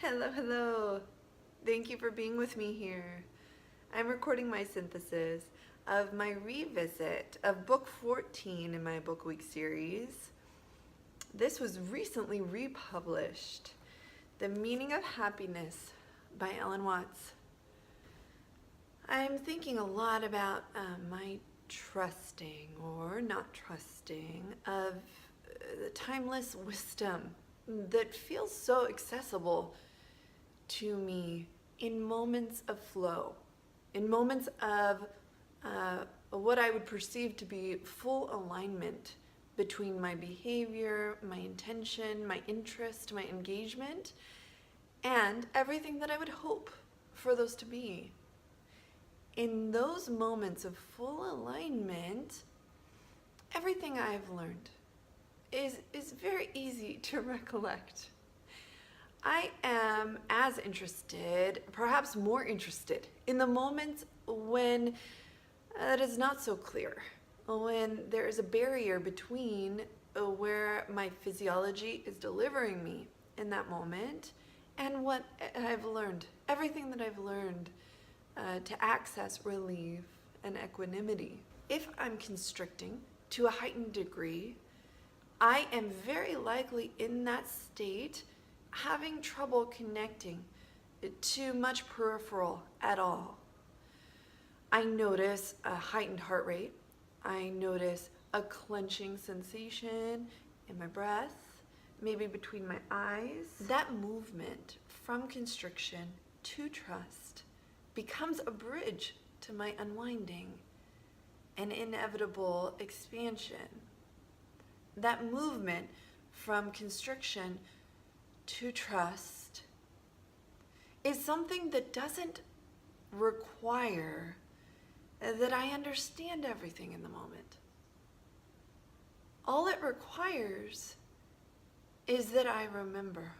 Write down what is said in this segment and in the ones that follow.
Hello, hello. Thank you for being with me here. I'm recording my synthesis of my revisit of book 14 in my book week series. This was recently republished, The Meaning of Happiness by Ellen Watts. I'm thinking a lot about my trusting or not trusting of the timeless wisdom that feels so accessible to me in moments of flow, in moments of what I would perceive to be full alignment between my behavior, my intention, my interest, my engagement, and everything that I would hope for those to be. In those moments of full alignment, everything I've learned is very easy to recollect. I am as interested, perhaps more interested, in the moments when it is not so clear, when there is a barrier between where my physiology is delivering me in that moment and what I've learned, everything that I've learned to access relief and equanimity. If I'm constricting to a heightened degree, I am very likely in that state having trouble connecting to much peripheral at all. I notice a heightened heart rate. I notice a clenching sensation in my breath, maybe between my eyes. That movement from constriction to trust becomes a bridge to my unwinding and inevitable expansion. That movement from constriction to trust is something that doesn't require that I understand everything in the moment. All it requires is that I remember.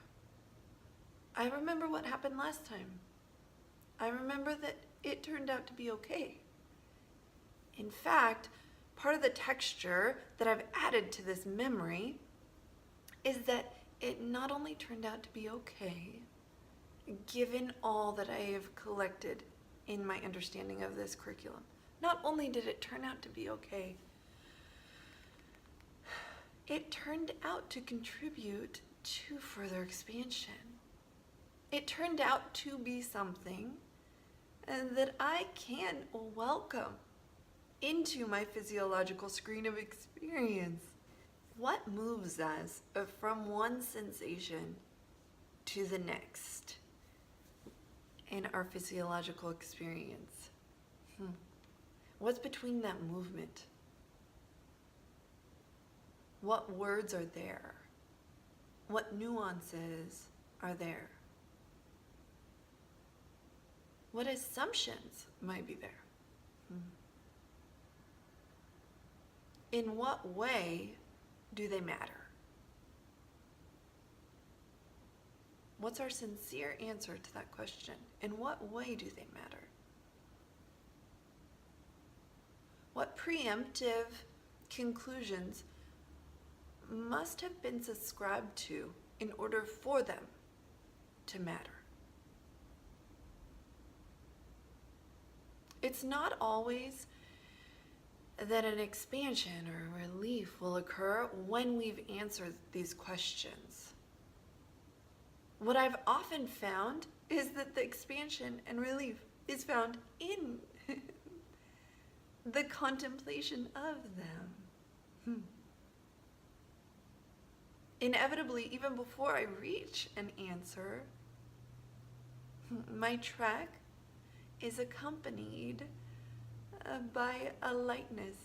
I remember what happened last time. I remember that it turned out to be okay. In fact, part of the texture that I've added to this memory is that it not only turned out to be okay, given all that I have collected in my understanding of this curriculum, not only did it turn out to be okay, it turned out to contribute to further expansion. It turned out to be something that I can welcome into my physiological screen of experience. What moves us from one sensation to the next in our physiological experience? What's between that movement? What words are there? What nuances are there? What assumptions might be there? In what way do they matter? What's our sincere answer to that question? In what way do they matter? What preemptive conclusions must have been subscribed to in order for them to matter? It's not always that an expansion or relief will occur when we've answered these questions. What I've often found is that the expansion and relief is found in the contemplation of them. Inevitably, even before I reach an answer, my trek is accompanied by a lightness,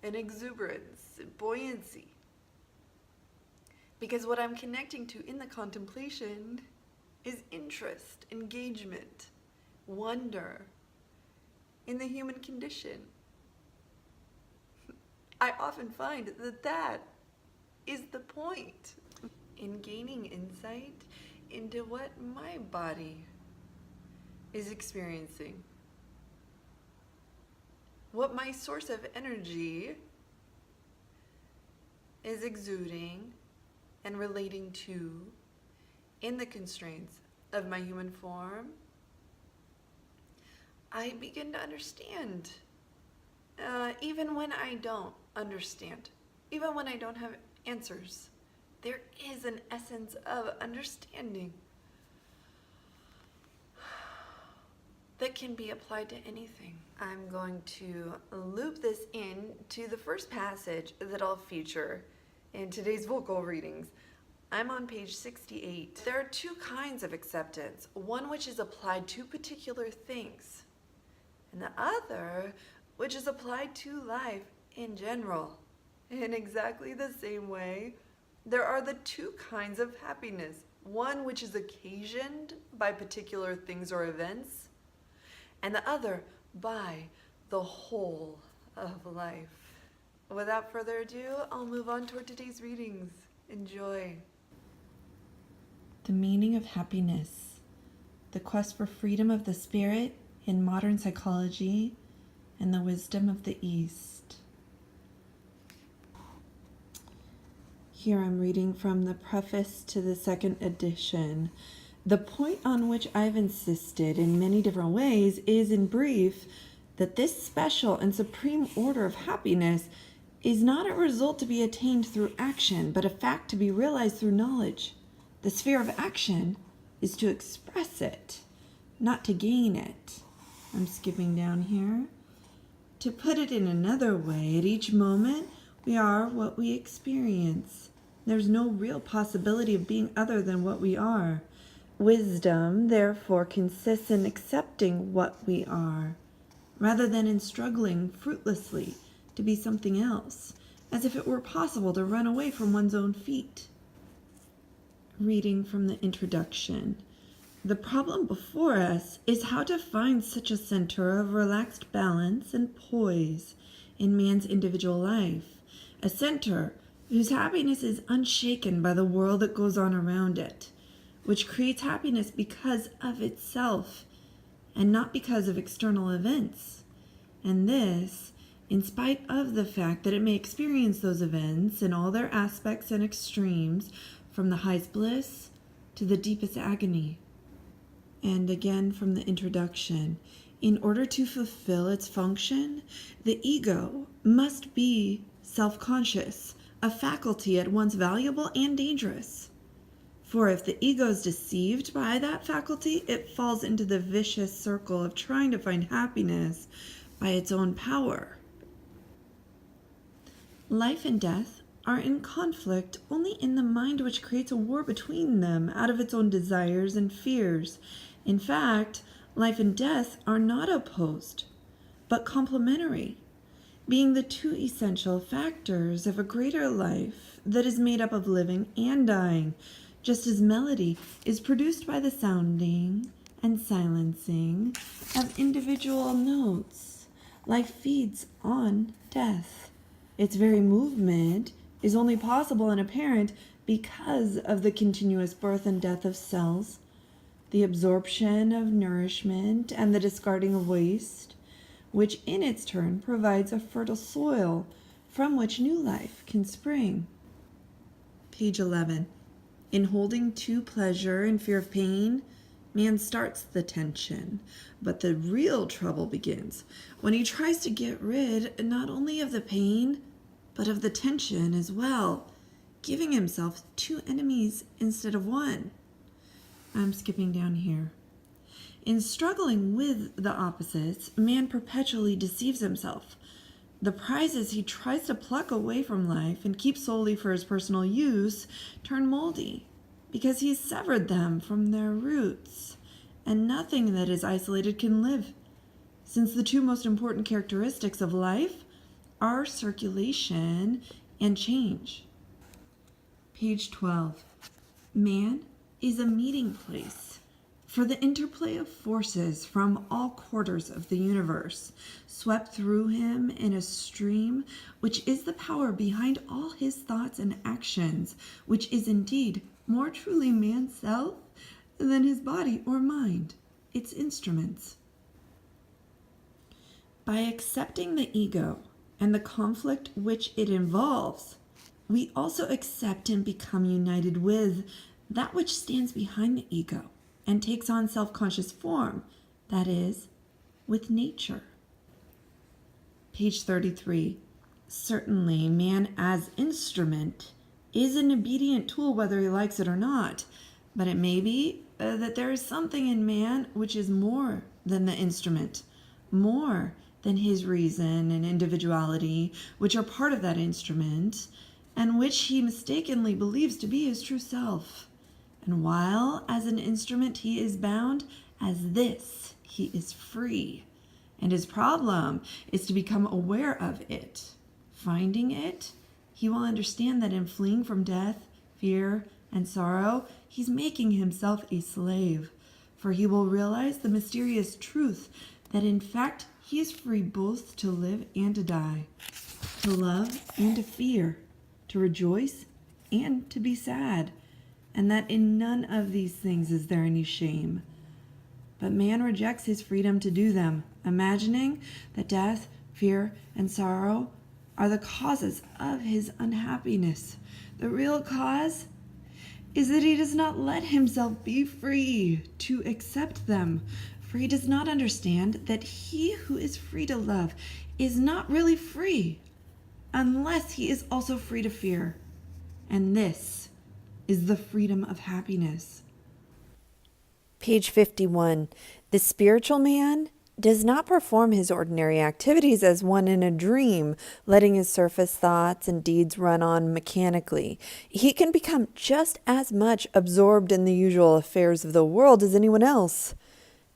an exuberance, buoyancy. Because what I'm connecting to in the contemplation is interest, engagement, wonder in the human condition. I often find that that is the point in gaining insight into what my body is experiencing, what my source of energy is exuding and relating to in the constraints of my human form, I begin to understand. Even when I don't understand, even when I don't have answers, there is an essence of understanding that can be applied to anything. I'm going to loop this in to the first passage that I'll feature in today's vocal readings. I'm on page 68. There are two kinds of acceptance, one which is applied to particular things, and the other which is applied to life in general. In exactly the same way, there are the two kinds of happiness, one which is occasioned by particular things or events, and the other by the whole of life. Without further ado, I'll move on toward today's readings. Enjoy. The meaning of happiness, the quest for freedom of the spirit in modern psychology, and the wisdom of the East. Here I'm reading from the preface to the second edition. The point on which I've insisted in many different ways is, in brief, that this special and supreme order of happiness is not a result to be attained through action, but a fact to be realized through knowledge. The sphere of action is to express it, not to gain it. I'm skipping down here. To put it in another way, at each moment, we are what we experience. There's no real possibility of being other than what we are. Wisdom, therefore, consists in accepting what we are, rather than in struggling fruitlessly to be something else, as if it were possible to run away from one's own feet. Reading from the introduction. The problem before us is how to find such a center of relaxed balance and poise in man's individual life, a center whose happiness is unshaken by the world that goes on around it, which creates happiness because of itself and not because of external events. And this, in spite of the fact that it may experience those events in all their aspects and extremes, from the highest bliss to the deepest agony. And again from the introduction, in order to fulfill its function, the ego must be self-conscious, a faculty at once valuable and dangerous. For if the ego is deceived by that faculty, it falls into the vicious circle of trying to find happiness by its own power. Life and death are in conflict only in the mind, which creates a war between them out of its own desires and fears. In fact, life and death are not opposed, but complementary, being the two essential factors of a greater life that is made up of living and dying, just as melody is produced by the sounding and silencing of individual notes. Life feeds on death. Its very movement is only possible and apparent because of the continuous birth and death of cells, the absorption of nourishment and the discarding of waste, which in its turn provides a fertile soil from which new life can spring. Page 11. In holding to pleasure and fear of pain, man starts the tension, but the real trouble begins when he tries to get rid not only of the pain, but of the tension as well, giving himself two enemies instead of one. I'm skipping down here. In struggling with the opposites, man perpetually deceives himself. The prizes he tries to pluck away from life and keep solely for his personal use turn moldy, because he's severed them from their roots, and nothing that is isolated can live, since the two most important characteristics of life are circulation and change. Page 12. Man is a meeting place for the interplay of forces from all quarters of the universe, swept through him in a stream which is the power behind all his thoughts and actions, which is indeed more truly man's self than his body or mind, its instruments. By accepting the ego and the conflict which it involves, we also accept and become united with that which stands behind the ego and takes on self-conscious form, that is, with nature. Page 33. Certainly, man as instrument is an obedient tool whether he likes it or not, but it may be that there is something in man which is more than the instrument, more than his reason and individuality, which are part of that instrument, and which he mistakenly believes to be his true self. And while as an instrument he is bound, as this he is free. And his problem is to become aware of it. Finding it, he will understand that in fleeing from death, fear, and sorrow, he's making himself a slave. For he will realize the mysterious truth that in fact he is free both to live and to die, to love and to fear, to rejoice and to be sad, and that in none of these things is there any shame. But man rejects his freedom to do them, imagining that death, fear, and sorrow are the causes of his unhappiness. The real cause is that he does not let himself be free to accept them, for he does not understand that he who is free to love is not really free unless he is also free to fear. And this is the freedom of happiness. Page 51. The spiritual man does not perform his ordinary activities as one in a dream, letting his surface thoughts and deeds run on mechanically. He can become just as much absorbed in the usual affairs of the world as anyone else.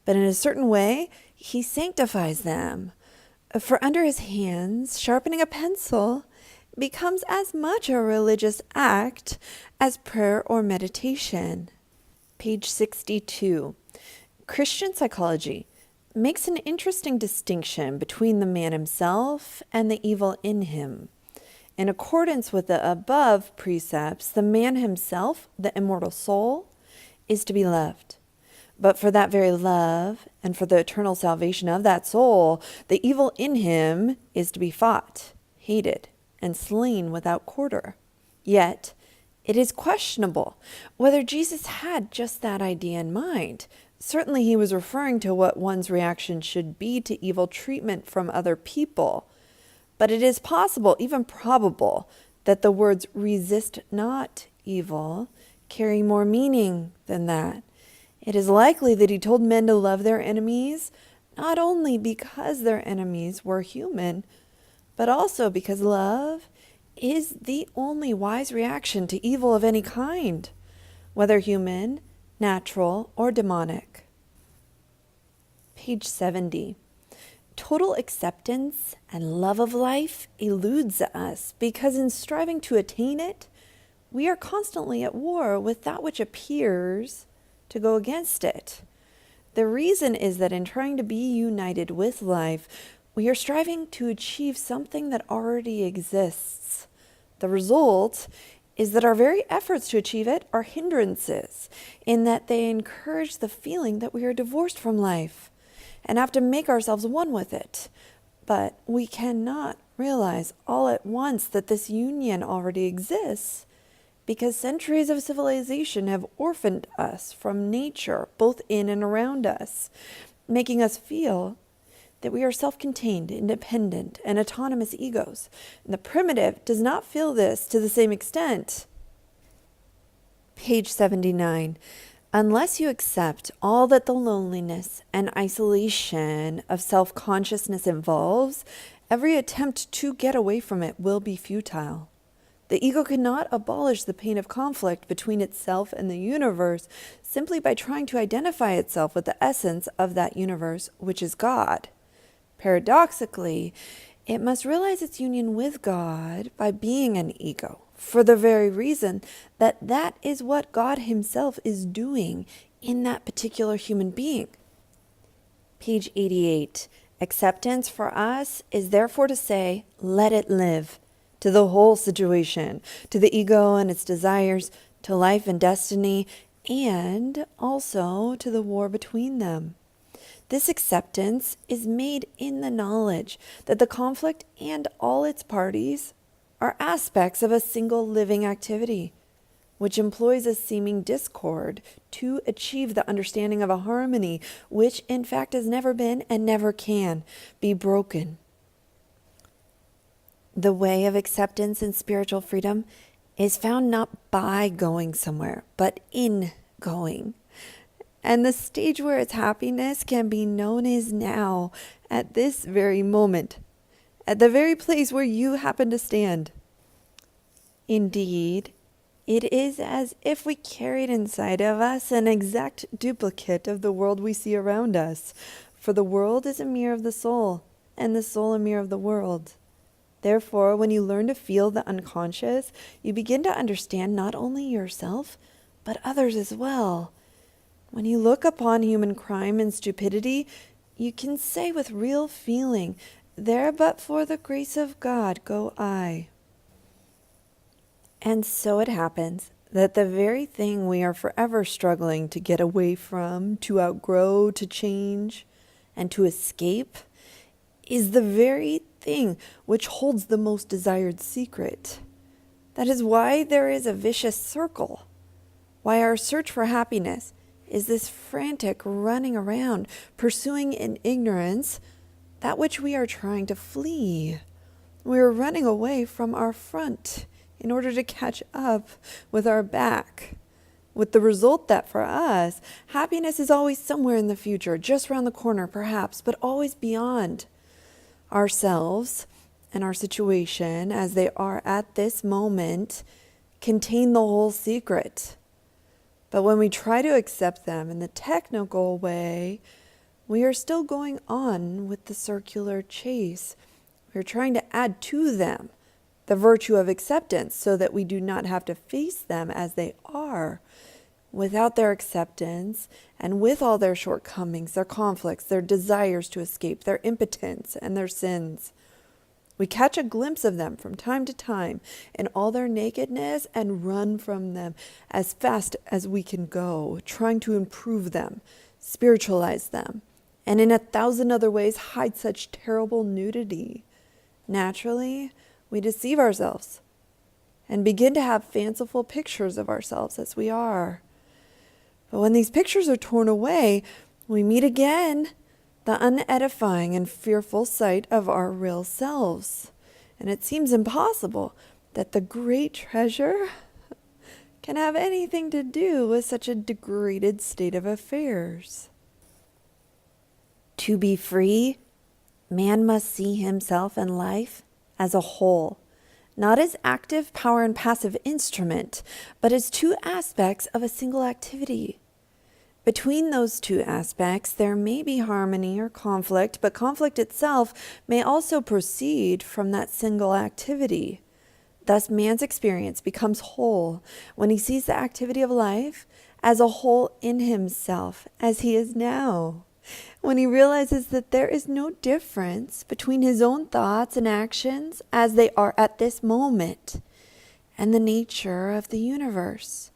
But in a certain way, he sanctifies them. For under his hands, sharpening a pencil becomes as much a religious act as prayer or meditation. Page 62. Christian psychology makes an interesting distinction between the man himself and the evil in him. In accordance with the above precepts, the man himself, the immortal soul, is to be loved. But for that very love and for the eternal salvation of that soul, the evil in him is to be fought, hated, and slain without quarter. Yet, it is questionable whether Jesus had just that idea in mind. Certainly he was referring to what one's reaction should be to evil treatment from other people. But it is possible, even probable, that the words resist not evil carry more meaning than that. It is likely that he told men to love their enemies, not only because their enemies were human, but also because love is the only wise reaction to evil of any kind, whether human, natural, or demonic. Page 70. Total acceptance and love of life eludes us because in striving to attain it, we are constantly at war with that which appears to go against it. The reason is that in trying to be united with life, we are striving to achieve something that already exists. The result is that our very efforts to achieve it are hindrances, in that they encourage the feeling that we are divorced from life and have to make ourselves one with it. But we cannot realize all at once that this union already exists, because centuries of civilization have orphaned us from nature, both in and around us, making us feel that we are self-contained, independent, and autonomous egos. And the primitive does not feel this to the same extent. Page 79. Unless you accept all that the loneliness and isolation of self-consciousness involves, every attempt to get away from it will be futile. The ego cannot abolish the pain of conflict between itself and the universe simply by trying to identify itself with the essence of that universe, which is God. Paradoxically, it must realize its union with God by being an ego, for the very reason that that is what God himself is doing in that particular human being. Page 88. Acceptance for us is therefore to say, let it live, to the whole situation, to the ego and its desires, to life and destiny, and also to the war between them. This acceptance is made in the knowledge that the conflict and all its parties are aspects of a single living activity. which employs a seeming discord to achieve the understanding of a harmony, which in fact has never been and never can be broken. The way of acceptance and spiritual freedom is found not by going somewhere, but in going. And the stage where its happiness can be known is now, at this very moment, at the very place where you happen to stand. Indeed, it is as if we carried inside of us an exact duplicate of the world we see around us, for the world is a mirror of the soul, and the soul a mirror of the world. Therefore, when you learn to feel the unconscious, you begin to understand not only yourself, but others as well. When you look upon human crime and stupidity, you can say with real feeling, "There but for the grace of God go I." And so it happens that the very thing we are forever struggling to get away from, to outgrow, to change, and to escape, is the very thing which holds the most desired secret. That is why there is a vicious circle, why our search for happiness is this frantic running around, pursuing in ignorance that which we are trying to flee. We are running away from our front in order to catch up with our back, with the result that for us, happiness is always somewhere in the future, just around the corner perhaps, but always beyond ourselves and our situation as they are at this moment contain the whole secret. But when we try to accept them in the technical way, we are still going on with the circular chase. We're trying to add to them the virtue of acceptance so that we do not have to face them as they are. Without their acceptance and with all their shortcomings, their conflicts, their desires to escape, their impotence and their sins, we catch a glimpse of them from time to time in all their nakedness and run from them as fast as we can go, trying to improve them, spiritualize them, and in 1,000 other ways hide such terrible nudity. Naturally, we deceive ourselves and begin to have fanciful pictures of ourselves as we are. But when these pictures are torn away, we meet again the unedifying and fearful sight of our real selves. And it seems impossible that the great treasure can have anything to do with such a degraded state of affairs. To be free, man must see himself and life as a whole, not as active power and passive instrument, but as two aspects of a single activity. Between those two aspects, there may be harmony or conflict, but conflict itself may also proceed from that single activity. Thus, man's experience becomes whole when he sees the activity of life as a whole in himself, as he is now. When he realizes that there is no difference between his own thoughts and actions as they are at this moment and the nature of the universe.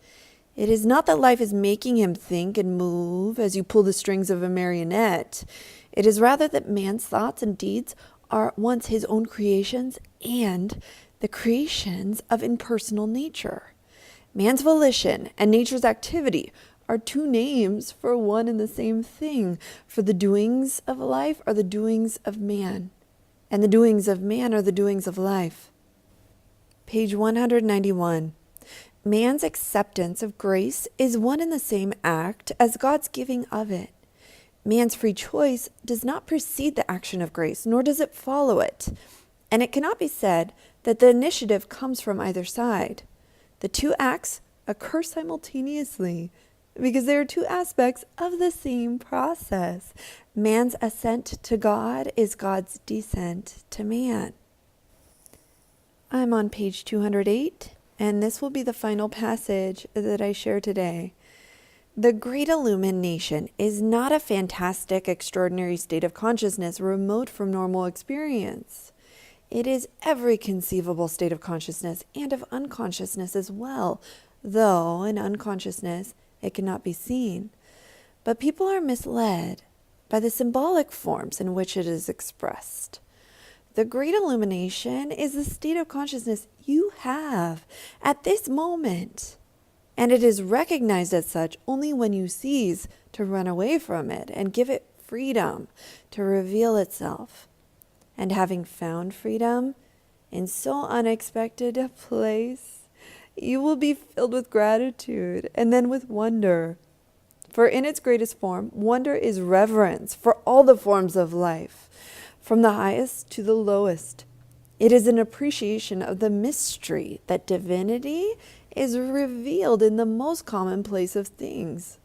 It is not that life is making him think and move as you pull the strings of a marionette. It is rather that man's thoughts and deeds are at once his own creations and the creations of impersonal nature. Man's volition and nature's activity are two names for one and the same thing, for the doings of life are the doings of man, and the doings of man are the doings of life. Page 191. Man's acceptance of grace is one and the same act as God's giving of it. Man's free choice does not precede the action of grace, nor does it follow it. And it cannot be said that the initiative comes from either side. The two acts occur simultaneously because they are two aspects of the same process. Man's ascent to God is God's descent to man. I'm on page 208. And this will be the final passage that I share today. The great illumination is not a fantastic, extraordinary state of consciousness remote from normal experience. It is every conceivable state of consciousness and of unconsciousness as well, though in unconsciousness it cannot be seen. But people are misled by the symbolic forms in which it is expressed. The great illumination is the state of consciousness you have at this moment. And it is recognized as such only when you cease to run away from it and give it freedom to reveal itself. And having found freedom in so unexpected a place, you will be filled with gratitude and then with wonder. For in its greatest form, wonder is reverence for all the forms of life, from the highest to the lowest. It is an appreciation of the mystery that divinity is revealed in the most commonplace of things.